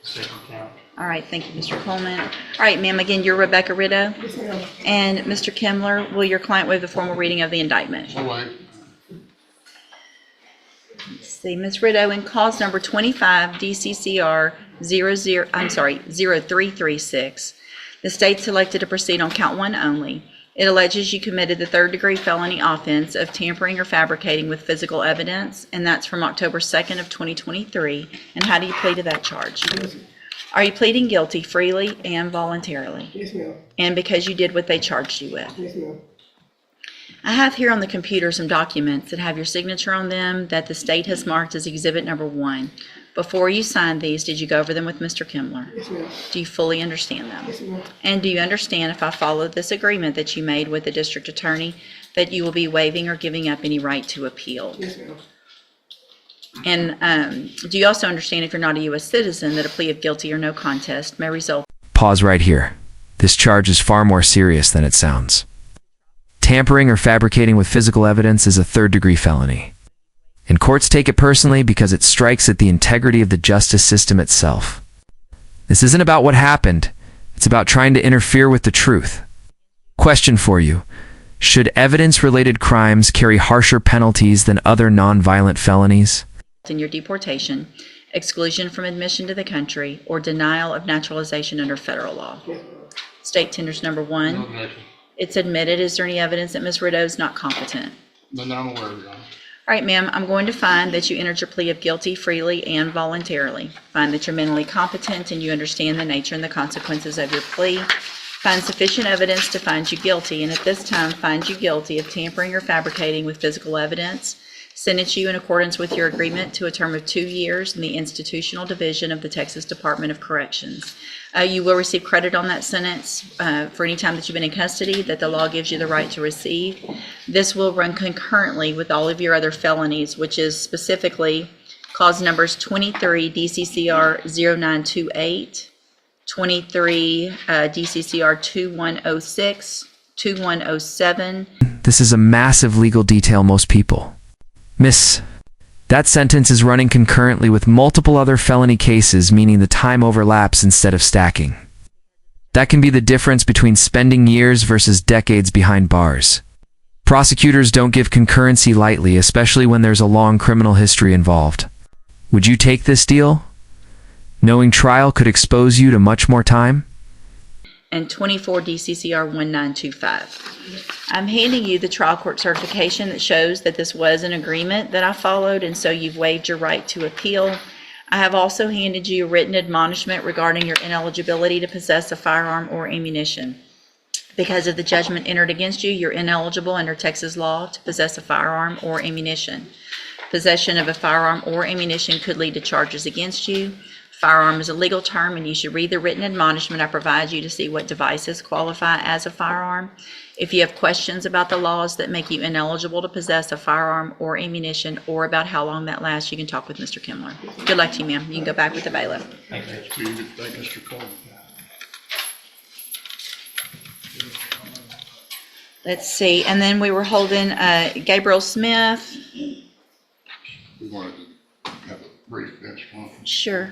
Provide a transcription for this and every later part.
Second count. All right, thank you, Mr. Coleman. All right, ma'am, again, you're Rebecca Riddo. Yes, ma'am. And Mr. Kimler, will your client waive the formal reading of the indictment? Oh, wait. Let's see, Ms. Riddo, in cause number 25 DCCR 0336, the state selected to proceed on count 1 only. It alleges you committed the third-degree felony offense of tampering or fabricating with physical evidence, and that's from October 2nd of 2023. And how do you plead to that charge? Yes, Are you pleading guilty freely and voluntarily? yes, ma'am. And because you did what they charged you with? Yes, ma'am. I have here on the computer some documents that have your signature on them that the state has marked as exhibit number 1. Before you signed these, did you go over them with Mr. Kimler? Yes, ma'am. Do you fully understand them? Yes, ma'am. And do you understand, if I follow this agreement that you made with the district attorney, that you will be waiving or giving up any right to appeal? Yes, ma'am. And do you also understand, if you're not a U.S. citizen, that a plea of guilty or no contest may result? Pause right here. This charge is far more serious than it sounds. Tampering or fabricating with physical evidence is a third-degree felony. And courts take it personally because it strikes at the integrity of the justice system itself. This isn't about what happened. It's about trying to interfere with the truth. Question for you. Should evidence-related crimes carry harsher penalties than other non-violent felonies? In your deportation, exclusion from admission to the country, or denial of naturalization under federal law? State tenders number 1. No objection. It's admitted. Is there any evidence that Ms. Riddo is not competent? None that I'm aware of, Your Honor. All right, ma'am, I'm going to find that you entered your plea of guilty freely and voluntarily. Find that you're mentally competent and you understand the nature and the consequences of your plea. Find sufficient evidence to find you guilty, and at this time find you guilty of tampering or fabricating with physical evidence. Sentence you in accordance with your agreement to a term of 2 years in the institutional division of the Texas Department of Corrections. You will receive credit on that sentence for any time that you've been in custody that the law gives you the right to receive. This will run concurrently with all of your other felonies, which is specifically cause numbers 23 DCCR 0928, 23 DCCR 2106, 2107. This is a massive legal detail most people miss. That sentence is running concurrently with multiple other felony cases, meaning the time overlaps instead of stacking. That can be the difference between spending years versus decades behind bars. Prosecutors don't give concurrency lightly, especially when there's a long criminal history involved. Would you take this deal, knowing trial could expose you to much more time? And 24 DCCR 1925. I'm handing you the trial court certification that shows that this was an agreement that I followed, and so you've waived your right to appeal. I have also handed you a written admonishment regarding your ineligibility to possess a firearm or ammunition. Because of the judgment entered against you, you're ineligible under Texas law to possess a firearm or ammunition. Possession of a firearm or ammunition could lead to charges against you. Firearm is a legal term, and you should read the written admonishment I provide you to see what devices qualify as a firearm. If you have questions about the laws that make you ineligible to possess a firearm or ammunition, or about how long that lasts, you can talk with Mr. Kimler. Good luck to you, ma'am. You can go back with the bailiff. Thank you. Thank Mr. Coleman. Let's see, and then we were holding Gabrielle Smith. We wanted to have a brief bench conference. Sure.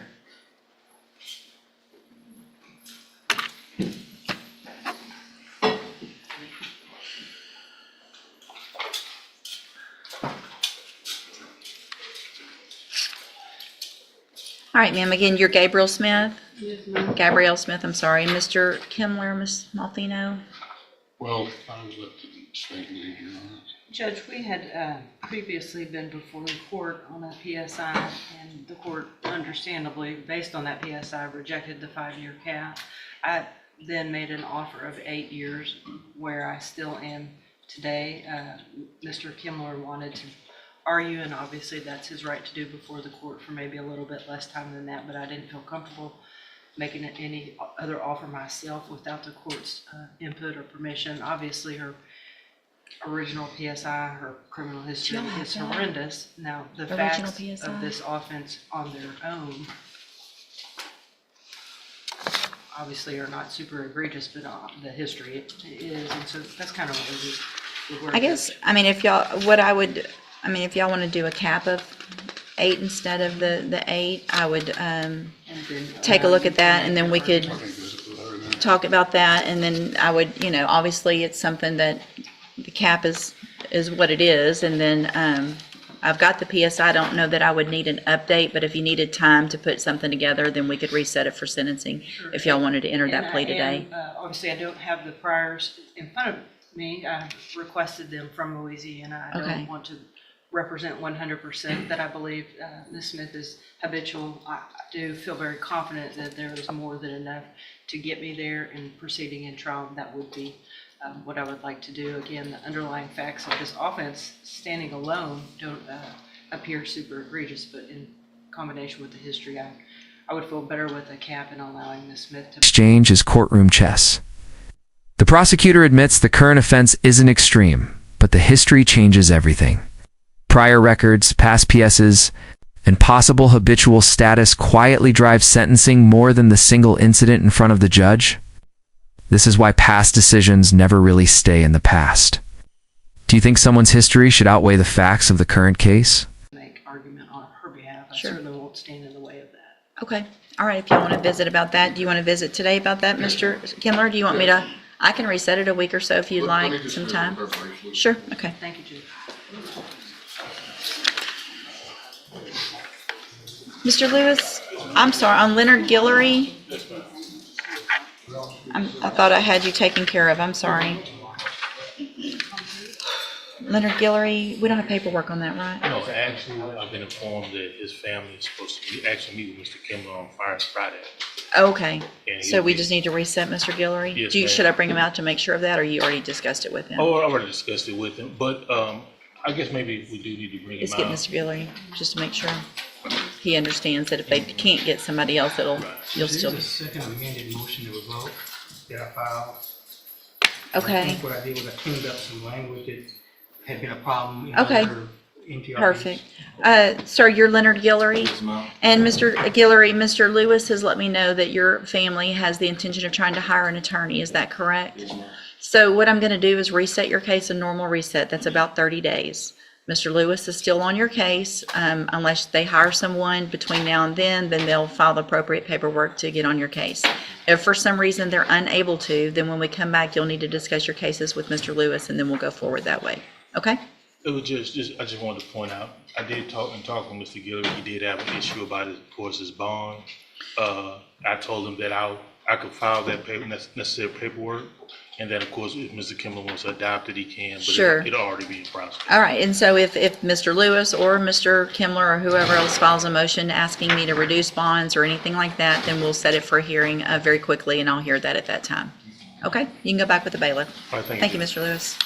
All right, ma'am, again, you're Gabrielle Smith? Yes, ma'am. Gabrielle Smith, I'm sorry. Mr. Kimler, Ms. Malthino? Well, I was left to state lead, Your Honor. Judge, we had previously been before the court on a PSI, and the court, understandably, based on that PSI, rejected the 5-year cap. I then made an offer of 8 years, where I still am today. Mr. Kimler wanted to argue, and obviously that's his right to do before the court for maybe a little bit less time than that, but I didn't feel comfortable making any other offer myself without the court's input or permission. Obviously, her original PSI, her criminal history is horrendous. Now, the Original facts PSI? of this offense on their own obviously are not super egregious, but the history is, and so that's kind of what we were. I guess, I mean, if y'all, if y'all want to do a cap of 8 instead of the 8, I would, And then. take a look at that, and then we could I think this is better than- talk about that, and then I would, obviously it's something that the cap is what it is, and then, I've got the PSI, I don't know that I would need an update, but if you needed time to put something together, then we could reset it for sentencing, if y'all wanted to enter that plea today. Obviously, I don't have the priors in front of me. I requested them from Louisiana. I Okay. don't want to represent 100% that I believe Ms. Smith is habitual. I do feel very confident that there is more than enough to get me there in proceeding in trial. That would be what I would like to do. Again, the underlying facts of this offense, standing alone, don't appear super egregious, but in combination with the history, I would feel better with a cap and allowing Ms. Smith to. Exchange is courtroom chess. The prosecutor admits the current offense isn't extreme, but the history changes everything. Prior records, past PSs, and possible habitual status quietly drive sentencing more than the single incident in front of the judge. This is why past decisions never really stay in the past. Do you think someone's history should outweigh the facts of the current case? Make argument on her behalf. I Sure. certainly won't stand in the way of that. Okay, all right, if you want to visit about that, do you want to visit today about that, Mr. Kindler? Do you want me to, I can reset it a week or so if you'd Let me like just some do time. it briefly. Sure, okay. Thank you, Judge. Mr. Lewis, I'm sorry, on Leonard Guillory, I thought I had you taken care of, I'm sorry. Leonard Guillory, we don't have paperwork on that, right? No, actually, I've been informed that his family is supposed to actually meet with Mr. Kimball on Friday. Okay, And so we just need to reset Mr. Guillory? Yes, Do you, ma'am. should I bring him out to make sure of that, or you already discussed it with him? Oh, I already discussed it with him, but I guess maybe we do need to bring him Let's get out. Mr. Guillory, just to make sure he understands that if they can't get somebody else, you'll still. There's a second amended motion to revoke that I filed. I Okay, think what I did was I cleaned up some language that had been a problem in Okay. other NTRs. perfect. Sir, you're Leonard Guillory? And Mr. Guillory, Mr. Lewis has let me know that your family has the intention of trying to hire an attorney, is that correct? So what I'm gonna do is reset your case, a normal reset, that's about 30 days. Mr. Lewis is still on your case, unless they hire someone between now and then they'll file the appropriate paperwork to get on your case. If for some reason they're unable to, then when we come back, you'll need to discuss your cases with Mr. Lewis, and then we'll go forward that way, okay? It was I just wanted to point out, I did talk with Mr. Gillard. He did have an issue about his, of course, his bond. I told him that I could file that necessary paperwork. And then, of course, if Mr. Kimball wants to adopt it, he can, but Sure. it'll already be in process. All right, and so if Mr. Lewis or Mr. Kimmler or whoever else files a motion asking me to reduce bonds or anything like that, then we'll set it for a hearing very quickly, and I'll hear that at that time. Okay, you can go back with the bailiff. All right, Thank you, Mr. Lewis.